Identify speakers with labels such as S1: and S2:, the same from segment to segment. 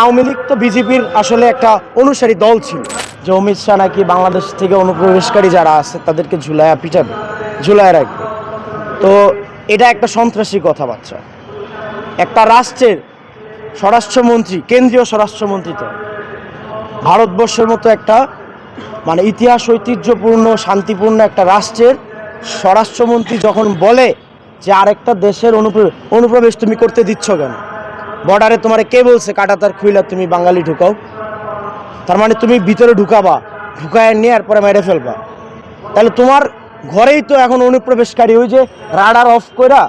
S1: আওয়ামী লীগ তো বিজেপির আসলে একটা অনুসারী দল ছিল, যে অমিত শাহ নাকি বাংলাদেশ থেকে অনুপ্রবেশকারী যারা আছে তাদেরকে ঝুলায়া পিটাবে, ঝুলায় রাখবে। তো এটা একটা সন্ত্রাসী কথাবার্তা। একটা রাষ্ট্রের স্বরাষ্ট্রমন্ত্রী, কেন্দ্রীয় স্বরাষ্ট্রমন্ত্রী তো ভারতবর্ষের মতো একটা মানে ইতিহাস ঐতিহ্যপূর্ণ শান্তিপূর্ণ একটা রাষ্ট্রের স্বরাষ্ট্রমন্ত্রী যখন বলে যে আরেকটা দেশের অনুপ্রবেশ তুমি করতে দিচ্ছ কেন, বর্ডারে তোমারে কে বলছে কাটাতার খুইলা তুমি বাঙালি ঢুকাও, তার মানে তুমি ভিতরে ঢুকাবা, ঢুকায় নিয়ে এরপরে মেরে ফেলবা। তাহলে তোমার ঘরেই তো এখন অনুপ্রবেশকারী, ওই যে রাডার অফ কইরা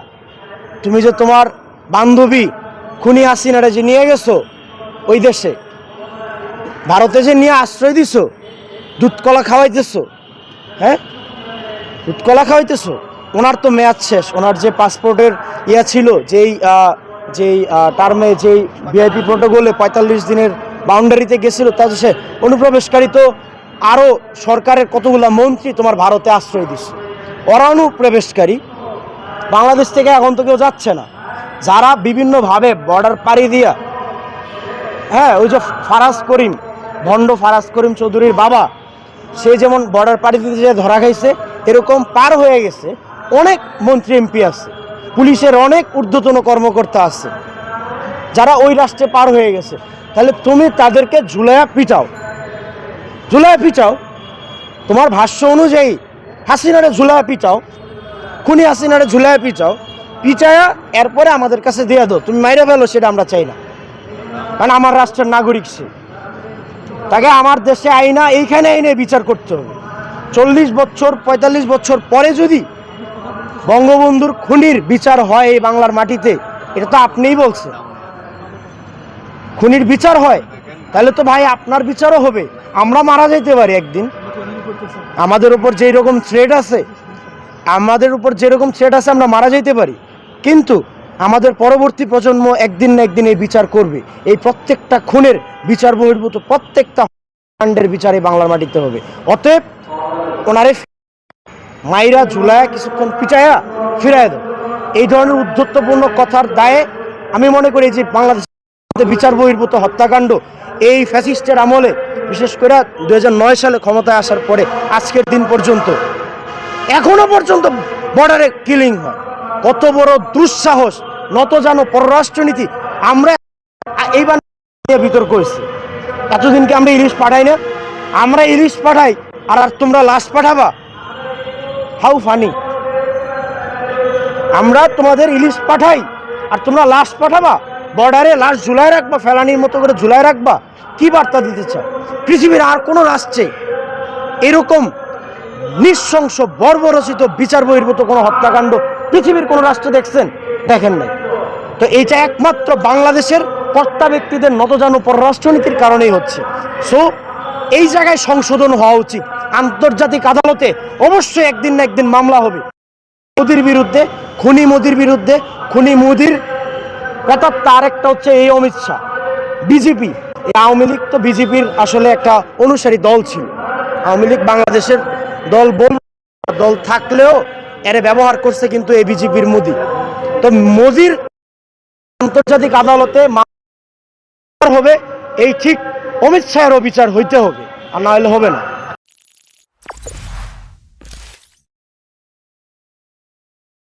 S1: তুমি যে তোমার বান্ধবী খুনি হাসিনারে যে নিয়ে গেছো ওই দেশে, ভারতে যে নিয়ে আশ্রয় দিছো, দুধকলা খাওয়াইতেছো, হ্যাঁ দুধকলা খাওয়াইতেছো। ওনার তো মেয়াদ শেষ, ওনার যে পাসপোর্টের ইয়া ছিল, যেই টার্মে যেই ভিআইপি প্রোটোকলে ৪৫ দিনের বাউন্ডারিতে গেছিল, তা সে অনুপ্রবেশকারী তো আরও সরকারের কতগুলো মন্ত্রী তোমার ভারতে আশ্রয় দিচ্ছে। ওরা অনুপ্রবেশকারী, বাংলাদেশ থেকে এখন তো কেউ যাচ্ছে না, যারা বিভিন্নভাবে বর্ডার পাড়ি দিয়া, হ্যাঁ ওই যে ফারাজ করিম, ভণ্ড ফারাজ করিম চৌধুরীর বাবা, সে যেমন বর্ডার পাড়ি দিতে যে ধরা খাইছে, এরকম পার হয়ে গেছে অনেক মন্ত্রী এমপি আছে, পুলিশের অনেক ঊর্ধ্বতন কর্মকর্তা আছে যারা ওই রাষ্ট্রে পার হয়ে গেছে। তাহলে তুমি তাদেরকে ঝুলায়া পিটাও, ঝুলায়া পিটাও, তোমার ভাষ্য অনুযায়ী হাসিনারে ঝুলায়া পিটাও, খুনি হাসিনারে ঝুলায়া পিটাও, পিটায়া এরপরে আমাদের কাছে দিয়ে দাও, তুমি মাইরে ফেলো, সেটা আমরা চাই না। কারণ আমার রাষ্ট্রের নাগরিক সে, তাকে আমার দেশে আইনা এইখানে আইনে বিচার করতে হবে। ৪০ বছর ৪৫ বছর পরে যদি বঙ্গবন্ধুর খুনির বিচার হয় এই বাংলার মাটিতে, এটা তো আপনিই বলছেন, খুনির বিচার হয়, তাহলে তো ভাই আপনার বিচারও হবে। আমরা মারা যেতে পারি একদিন, আমাদের উপর যেই রকম থ্রেট আছে, আমরা মারা যেতে পারি, কিন্তু আমাদের পরবর্তী প্রজন্ম একদিন না একদিন এই বিচার করবে। এই প্রত্যেকটা খুনের বিচার বহির্ভূত প্রত্যেকটা কাণ্ডের বিচার এই বাংলার মাটিতে হবে। অতএব ওনারে মাইরা ঝুলায়া কিছুক্ষণ পিটায়া ফিরায় দাও, এই ধরনের উদ্ধত্তপূর্ণ কথার দায়ে আমি মনে করি যে বাংলাদেশ বিচার বহির্ভূত হত্যাকাণ্ড এই ফ্যাসিস্টের আমলে, বিশেষ করে ২০০৯ সালে ক্ষমতায় আসার পরে আজকের দিন পর্যন্ত এখনো পর্যন্ত বর্ডারে কিলিং হয়। কত বড় দুঃসাহস, নত জানো পররাষ্ট্রনীতি। আমরা এইবার বিতর্ক হয়েছে, এতদিনকে আমরা ইলিশ পাঠাই না, আমরা ইলিশ পাঠাই আর তোমরা লাশ পাঠাবা, হাউ ফানি। আমরা তোমাদের ইলিশ পাঠাই আর তোমরা লাশ পাঠাবা, বর্ডারে লাশ ঝুলায় রাখবা, ফেলানির মতো করে ঝুলায় রাখবা। কি বার্তা দিতে চাও? পৃথিবীর আর কোনো রাষ্ট্রে এরকম নৃশংস বর্বরচিত বিচার বহির্ভূত কোনো হত্যাকাণ্ড পৃথিবীর কোনো রাষ্ট্র দেখছেন? দেখেন নাই। তো এইটা একমাত্র বাংলাদেশের কর্তা ব্যক্তিদের নতজানু পররাষ্ট্রনীতির কারণেই হচ্ছে। সো এই জায়গায় সংশোধন হওয়া উচিত। আন্তর্জাতিক আদালতে অবশ্যই একদিন না একদিন মামলা হবে মোদির বিরুদ্ধে, খুনি মোদির বিরুদ্ধে। খুনি মোদির প্রেতাত্মা আরেকটা হচ্ছে এই অমিত শাহ, বিজেপি। আওয়ামী লীগ তো বিজেপির আসলে একটা অনুসারী দল ছিল। আওয়ামী লীগ বাংলাদেশের দল থাকলেও এর ব্যবহার করছে কিন্তু এই বিজেপির মোদি। তো মোদির আন্তর্জাতিক আদালতে হবে, এই ঠিক অমিত শাহেরও বিচার হইতে হবে, আর না হলে হবে না।